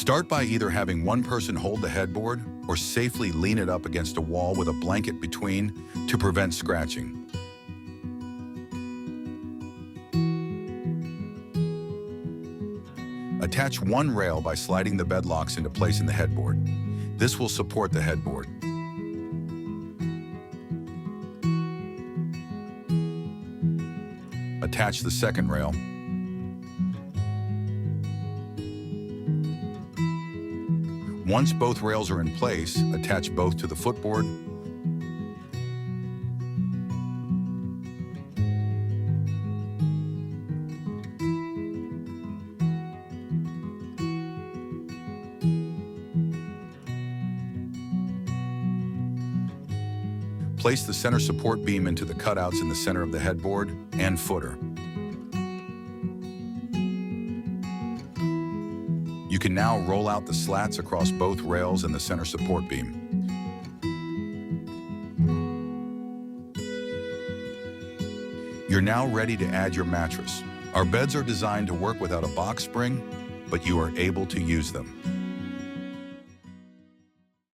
Start by either having one person hold the headboard or safely lean it up against a wall with a blanket between to prevent scratching. Attach one rail by sliding the bed locks into place in the headboard. This will support the headboard. Attach the second rail. Once both rails are in place, attach both to the footboard. Place the center support beam into the cutouts in the center of the headboard and footer. You can now roll out the slats across both rails and the center support beam. You're now ready to add your mattress. Our beds are designed to work without a box spring, but you are able to use them.